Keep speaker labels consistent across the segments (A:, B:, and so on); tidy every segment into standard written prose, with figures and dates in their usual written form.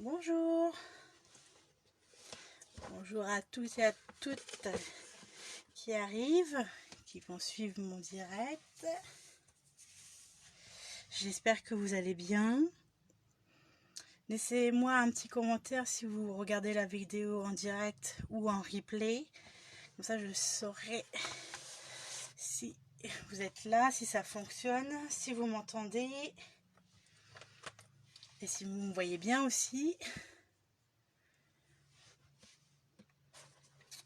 A: Bonjour, bonjour à tous et à toutes qui arrivent, qui vont suivre mon direct. J'espère que vous allez bien. Laissez-moi un petit commentaire si vous regardez la vidéo en direct ou en replay. Comme ça, je saurai si vous êtes là, si ça fonctionne, si vous m'entendez et si vous me voyez bien aussi.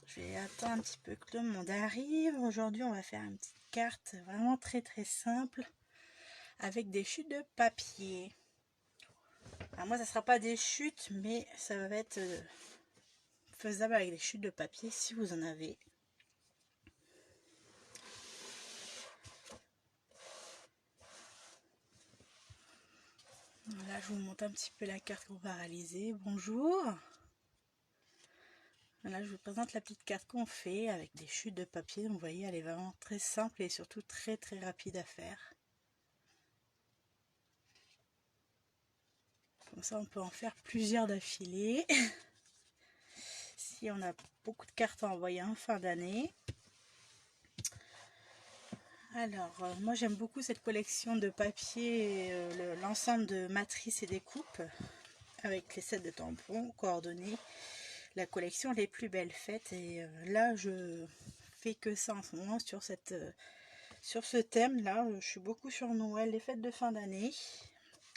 A: Je vais attendre un petit peu que le monde arrive. Aujourd'hui, on va faire une petite carte vraiment très simple avec des chutes de papier. Alors moi, ça sera pas des chutes, mais ça va être faisable avec des chutes de papier si vous en avez. Là, je vous montre un petit peu la carte qu'on va réaliser. Bonjour. Là, je vous présente la petite carte qu'on fait avec des chutes de papier. Donc, vous voyez, elle est vraiment très simple et surtout très rapide à faire. Comme ça, on peut en faire plusieurs d'affilée. Si on a beaucoup de cartes à envoyer en fin d'année. Alors, moi j'aime beaucoup cette collection de papier, l'ensemble de matrices et découpes avec les sets de tampons coordonnés. La collection Les Plus Belles Fêtes, et là je fais que ça en ce moment sur ce thème là. Je suis beaucoup sur Noël, les fêtes de fin d'année,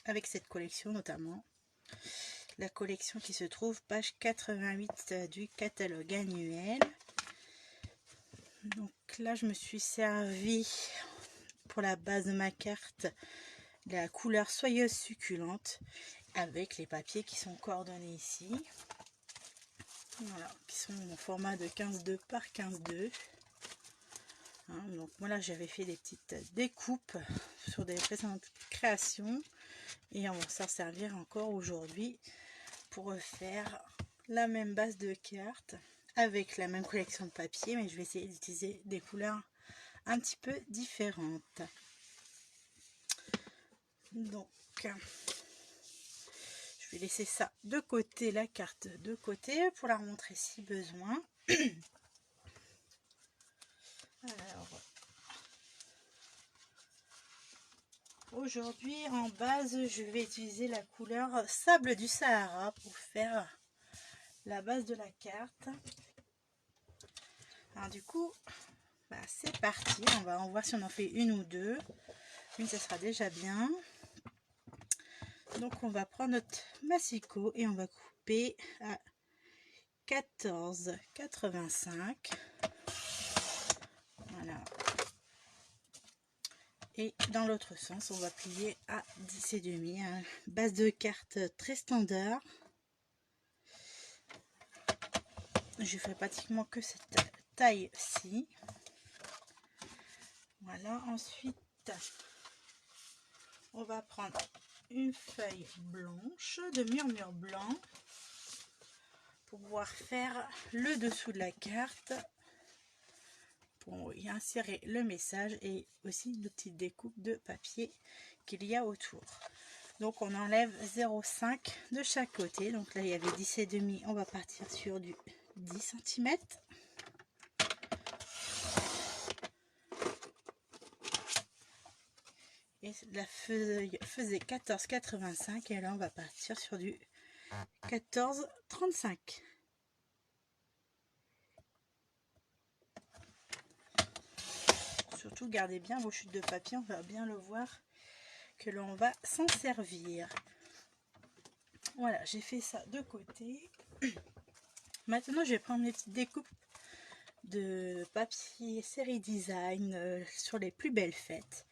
A: avec cette collection notamment. La collection qui se trouve page 88 du catalogue annuel. Donc là je me suis servi pour la base de ma carte la couleur soyeuse succulente avec les papiers qui sont coordonnés ici. Voilà, qui sont en format de 15,2 par 15,2. Hein, donc voilà, j'avais fait des petites découpes sur des précédentes créations et on va s'en servir encore aujourd'hui pour faire la même base de cartes avec la même collection de papier, mais je vais essayer d'utiliser des couleurs un petit peu différentes. Donc je vais laisser ça de côté, la carte de côté, pour la remontrer si besoin. Alors, aujourd'hui en base, je vais utiliser la couleur Sable du Sahara pour faire la base de la carte. Alors du coup, c'est parti. On va voir si on en fait une ou deux. Une, ça sera déjà bien. Donc on va prendre notre massicot et on va couper à 14,85. Voilà. Et dans l'autre sens, on va plier à 10,5. Hein. Base de carte très standard. Je fais pratiquement que cette taille-ci. Voilà. Ensuite, on va prendre une feuille blanche de murmure blanc pour pouvoir faire le dessous de la carte, pour y insérer le message et aussi une petite découpe de papier qu'il y a autour. Donc on enlève 0,5 de chaque côté. Donc là il y avait 10,5, on va partir sur du 10 cm. Et la feuille faisait 14,85 et là on va partir sur du 14,35. Surtout gardez bien vos chutes de papier, on va bien le voir que l'on va s'en servir. Voilà, j'ai fait ça de côté. Maintenant je vais prendre mes petites découpes de papier série design sur Les Plus Belles Fêtes.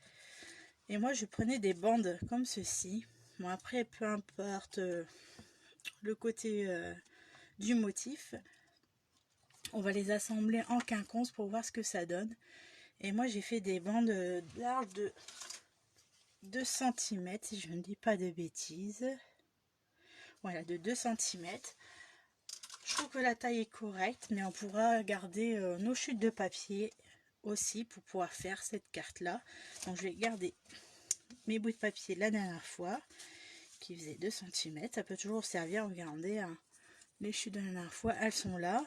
A: Et moi je prenais des bandes comme ceci. Bon, après peu importe le côté du motif, on va les assembler en quinconce pour voir ce que ça donne. Et moi j'ai fait des bandes larges de 2 cm, si je ne dis pas de bêtises. Voilà, de 2 cm. Je trouve que la taille est correcte, mais on pourra garder nos chutes de papier aussi pour pouvoir faire cette carte là. Donc je vais garder mes bouts de papier la dernière fois qui faisait 2 cm. Ça peut toujours servir. Regardez, hein, les chutes de la dernière fois, elles sont là.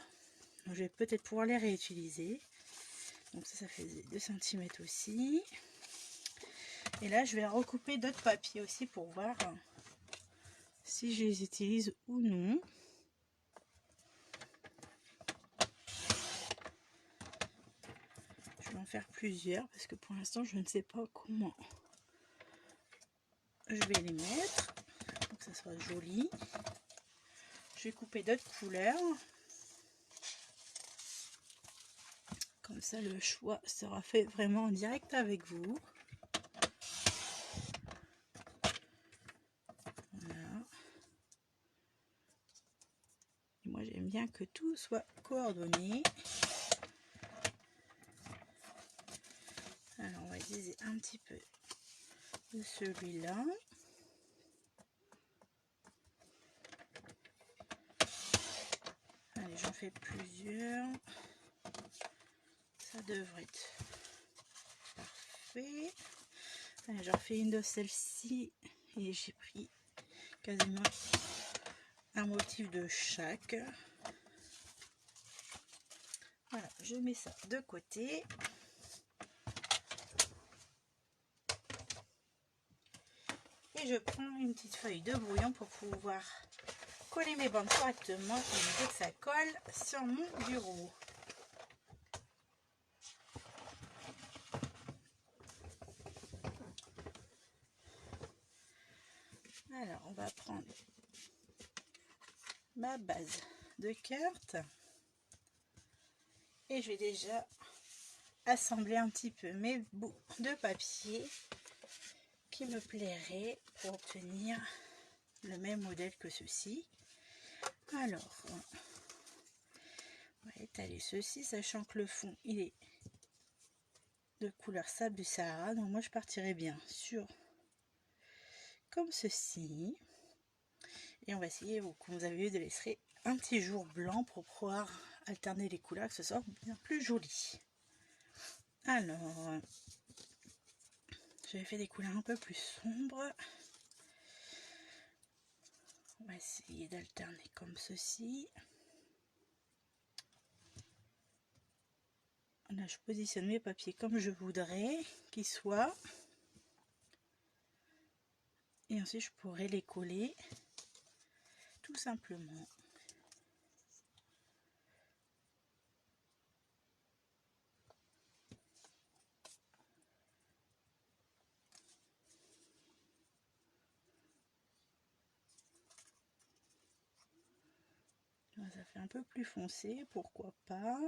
A: Donc, je vais peut-être pouvoir les réutiliser. Donc ça faisait 2 cm aussi. Et là, je vais recouper d'autres papiers aussi pour voir si je les utilise ou non. Je vais en faire plusieurs parce que pour l'instant, je ne sais pas comment je vais les mettre pour que ça soit joli. Je vais couper d'autres couleurs. Comme ça, le choix sera fait vraiment en direct avec vous. Voilà. Et moi, j'aime bien que tout soit coordonné. Alors, on va utiliser un petit peu de celui-là. Allez, j'en fais plusieurs. Ça devrait être parfait. Allez, j'en fais une de celles-ci et j'ai pris quasiment un motif de chaque. Voilà, je mets ça de côté. Et je prends une petite feuille de brouillon pour pouvoir coller mes bandes correctement et éviter que ça colle sur mon bureau. Alors, on va prendre ma base de cartes et je vais déjà assembler un petit peu mes bouts de papier qui me plairaient pour obtenir le même modèle que ceci. Alors, on va étaler ceci, sachant que le fond il est de couleur sable du Sahara, donc moi je partirai bien sur comme ceci. Et on va essayer, comme vous avez vu, de laisser un petit jour blanc pour pouvoir alterner les couleurs, que ce soit bien plus joli. Alors, j'avais fait des couleurs un peu plus sombres. On va essayer d'alterner comme ceci. Là, je positionne mes papiers comme je voudrais qu'ils soient. Et ensuite, je pourrais les coller tout simplement. Ça fait un peu plus foncé, pourquoi pas.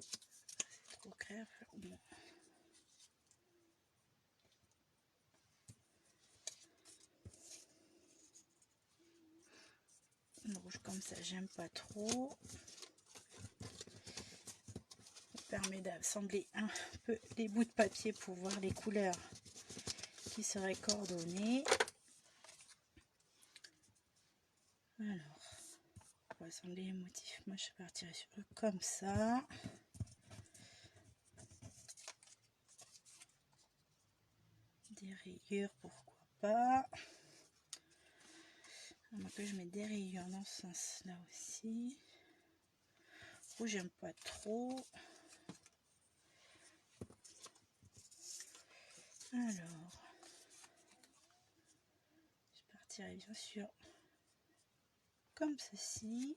A: C'est trop clair. Bon. Le rouge comme ça, j'aime pas trop. Ça permet d'assembler un peu les bouts de papier pour voir les couleurs qui seraient coordonnées. Alors, pour assembler les motifs, moi je partirai sur eux comme ça. Des rayures, pourquoi pas. Moi que je mets des rayures dans ce sens là aussi. Rouge, j'aime pas trop. Alors, je partirai bien sûr comme ceci.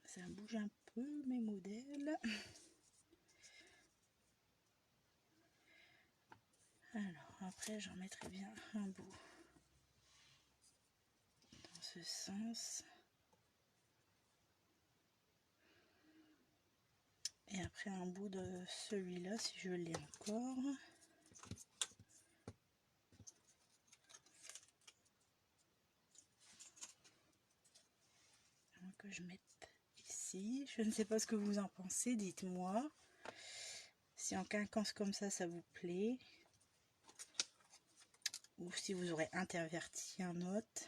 A: Ça bouge un peu mes modèles. Alors après j'en mettrai bien un bout dans ce sens. Et après un bout de celui-là si je l'ai encore. Que je mette ici. Je ne sais pas ce que vous en pensez, dites-moi. Si en quinconce comme ça vous plaît. Ou si vous aurez interverti un autre.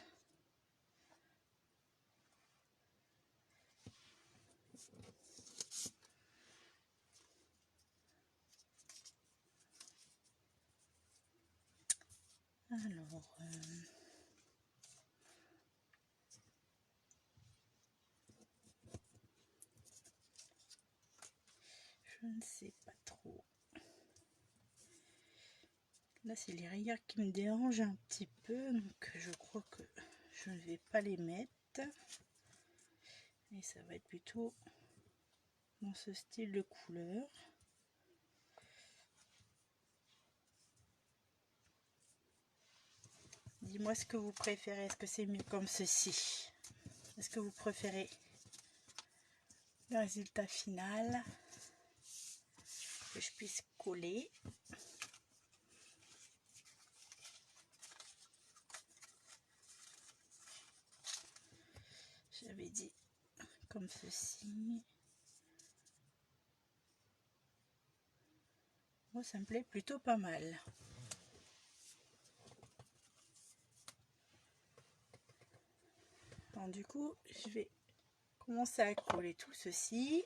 A: Alors, je ne sais pas trop. Là, c'est les rayures qui me dérangent un petit peu, donc je crois que je ne vais pas les mettre. Et ça va être plutôt dans ce style de couleur. Dis-moi ce que vous préférez. Est-ce que c'est mieux comme ceci? Est-ce que vous préférez le résultat final? Que je puisse coller. J'avais dit comme ceci. Moi, ça me plaît plutôt pas mal. Alors, du coup, je vais commencer à coller tout ceci.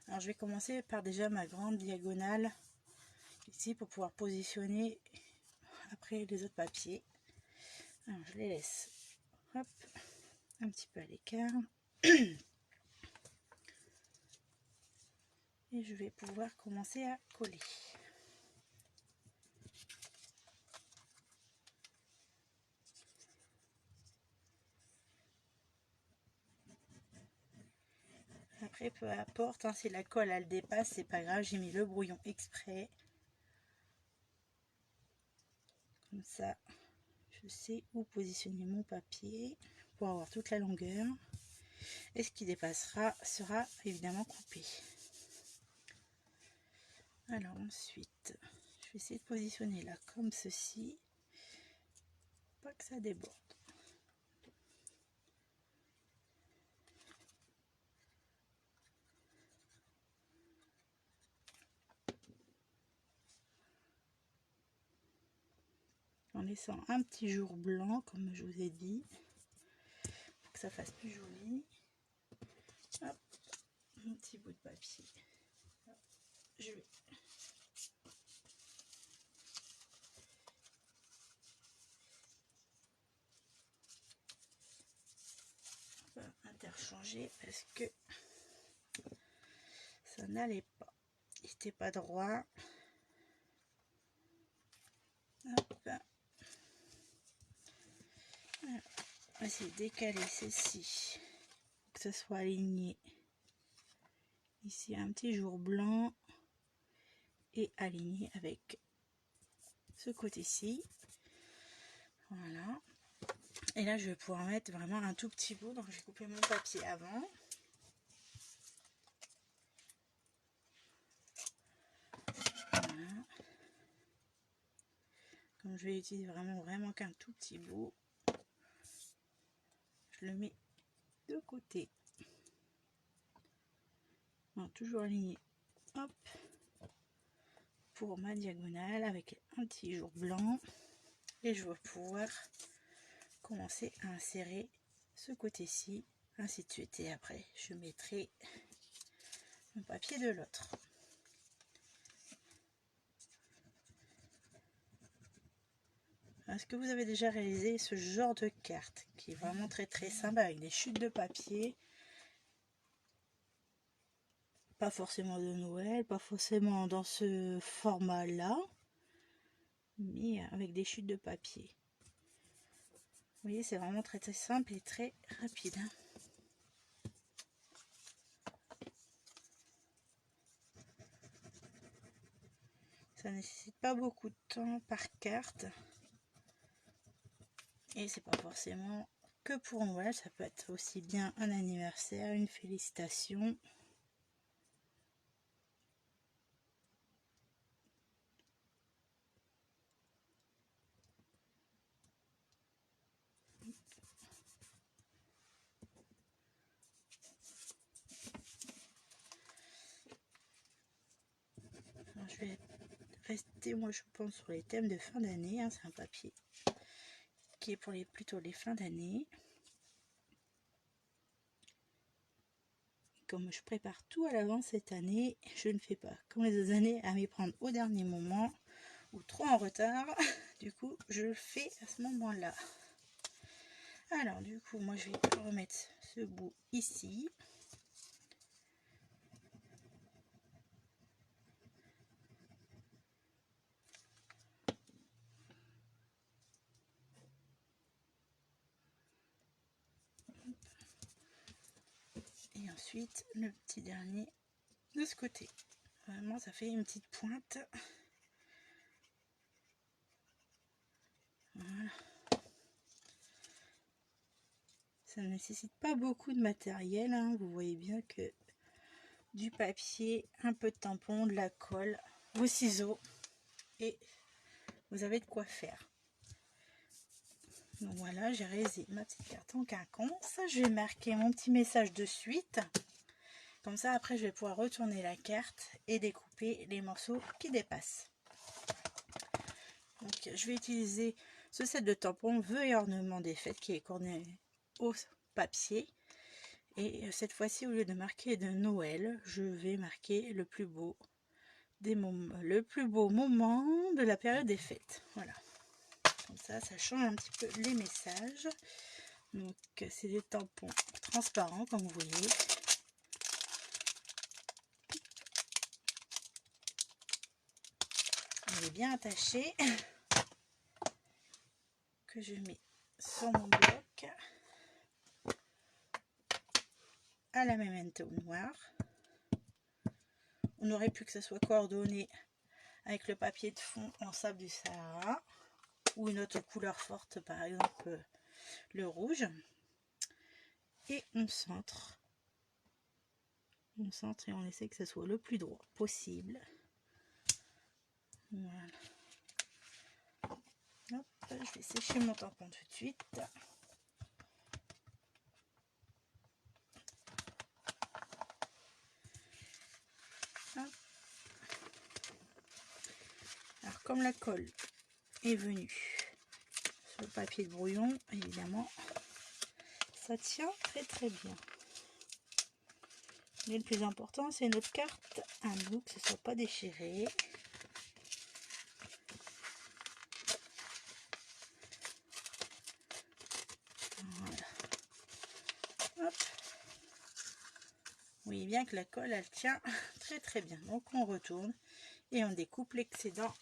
A: Alors, je vais commencer par déjà ma grande diagonale ici pour pouvoir positionner après les autres papiers. Alors, je les laisse hop, un petit peu à l'écart. Et je vais pouvoir commencer à coller. Après, peu importe, hein, si la colle elle dépasse, c'est pas grave, j'ai mis le brouillon exprès. Comme ça, je sais où positionner mon papier pour avoir toute la longueur. Et ce qui dépassera sera évidemment coupé. Alors ensuite, je vais essayer de positionner là comme ceci, pas que ça déborde. En laissant un petit jour blanc comme je vous ai dit, pour que ça fasse plus joli. Hop, mon petit bout de papier. Je vais interchanger parce que ça n'allait pas, il n'était pas droit. Hop. On va essayer de décaler ceci pour que ça soit aligné. Ici un petit jour blanc et aligné avec ce côté-ci. Voilà. Et là, je vais pouvoir mettre vraiment un tout petit bout. Donc, j'ai coupé mon papier avant. Voilà. Comme je vais utiliser vraiment qu'un tout petit bout, je le mets de côté. Alors, toujours aligné. Hop. Pour ma diagonale avec un petit jour blanc. Et je vais pouvoir commencer à insérer ce côté-ci, ainsi de suite. Et après, je mettrai mon papier de l'autre. Est-ce que vous avez déjà réalisé ce genre de carte qui est vraiment très simple avec des chutes de papier? Pas forcément de Noël, pas forcément dans ce format-là, mais avec des chutes de papier. Vous voyez, c'est vraiment très simple et très rapide. Ça nécessite pas beaucoup de temps par carte. Et c'est pas forcément que pour Noël, ça peut être aussi bien un anniversaire, une félicitation. Alors, je vais rester, moi je pense, sur les thèmes de fin d'année. Hein, c'est un papier qui est pour plutôt les fins d'année. comme je prépare tout à l'avance cette année, je ne fais pas comme les autres années à m'y prendre au dernier moment ou trop en retard. Du coup, je le fais à ce moment-là. Alors, du coup, moi, je vais remettre ce bout ici. Et ensuite, le petit dernier de ce côté. Vraiment, ça fait une petite pointe. Voilà. Ça ne nécessite pas beaucoup de matériel, hein. Vous voyez bien que du papier, un peu de tampon, de la colle, vos ciseaux et vous avez de quoi faire. Donc voilà, j'ai réalisé ma petite carte en quinconce. Je vais marquer mon petit message de suite. Comme ça, après, je vais pouvoir retourner la carte et découper les morceaux qui dépassent. Donc, je vais utiliser ce set de tampons Vœux et ornements des fêtes qui est corné au papier. Et cette fois-ci, au lieu de marquer de Noël, je vais marquer le plus beau moment de la période des fêtes. Voilà. Comme ça change un petit peu les messages. Donc, c'est des tampons transparents, comme vous voyez. Il est bien attaché. Que je mets sur mon bloc. À la memento noir. On aurait pu que ça soit coordonné avec le papier de fond en sable du Sahara ou une autre couleur forte, par exemple le rouge. Et on centre et on essaie que ça soit le plus droit possible. Voilà. Hop, je vais sécher mon tampon tout de suite. Hop. Alors comme la colle est venue sur le papier de brouillon, évidemment, ça tient très bien. Mais le plus important, c'est notre carte à nous, que ce ne soit pas déchiré. Voilà. Hop. Vous voyez bien que la colle, elle tient très bien. Donc on retourne et on découpe l'excédent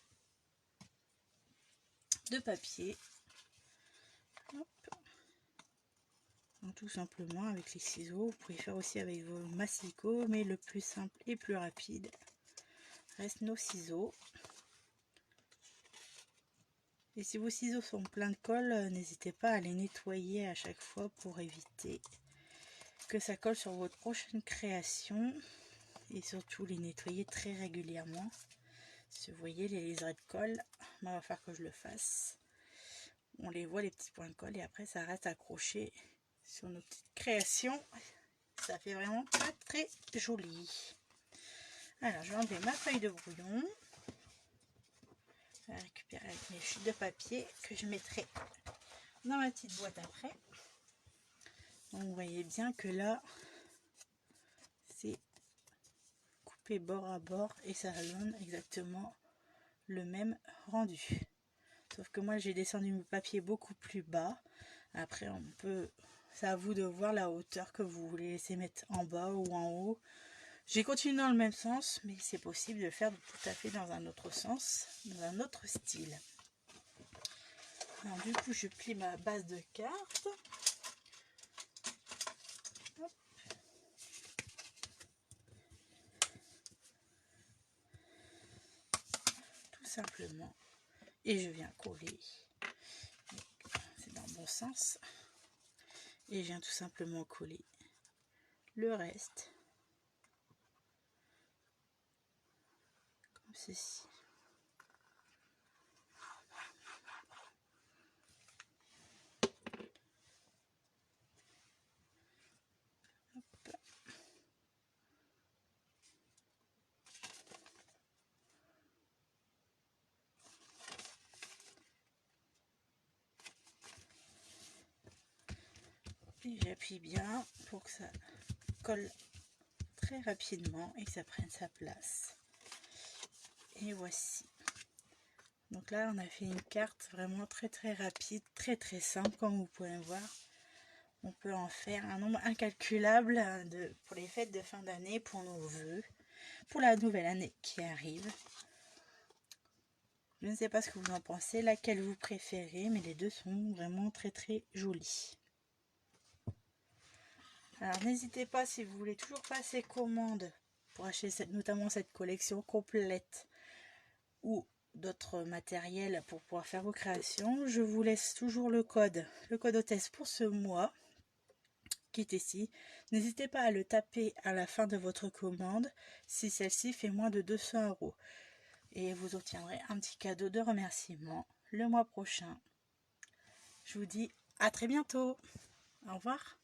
A: de papier. Hop. Donc, tout simplement avec les ciseaux. Vous pouvez faire aussi avec vos massicots, mais le plus simple et plus rapide reste nos ciseaux. Et si vos ciseaux sont pleins de colle, n'hésitez pas à les nettoyer à chaque fois pour éviter que ça colle sur votre prochaine création. Et surtout les nettoyer très régulièrement. Si vous voyez les liserés de colle, il va falloir que je le fasse. On les voit, les petits points de colle, et après ça reste accroché sur nos petites créations. Ça fait vraiment pas très joli. Alors je vais enlever ma feuille de brouillon. Je vais récupérer avec mes chutes de papier que je mettrai dans ma petite boîte après. Donc vous voyez bien que là c'est coupé bord à bord et ça donne exactement le même rendu. Sauf que moi j'ai descendu mon papier beaucoup plus bas. Après on peut, c'est à vous de voir la hauteur que vous voulez laisser mettre en bas ou en haut. J'ai continué dans le même sens, mais c'est possible de le faire tout à fait dans un autre sens, dans un autre style. Alors du coup je plie ma base de carte. Hop. Tout simplement. Et je viens coller. C'est dans le bon sens. Et je viens tout simplement coller le reste. Comme ceci. Et j'appuie bien pour que ça colle très rapidement et que ça prenne sa place. Et voici. Donc là, on a fait une carte vraiment très rapide, très simple, comme vous pouvez voir. On peut en faire un nombre incalculable pour les fêtes de fin d'année, pour nos vœux, pour la nouvelle année qui arrive. Je ne sais pas ce que vous en pensez, laquelle vous préférez, mais les deux sont vraiment très jolis. Alors n'hésitez pas, si vous voulez toujours passer commande pour acheter notamment cette collection complète ou d'autres matériels pour pouvoir faire vos créations, je vous laisse toujours le code hôtesse pour ce mois qui est ici. N'hésitez pas à le taper à la fin de votre commande si celle-ci fait moins de 200 € et vous obtiendrez un petit cadeau de remerciement le mois prochain. Je vous dis à très bientôt. Au revoir.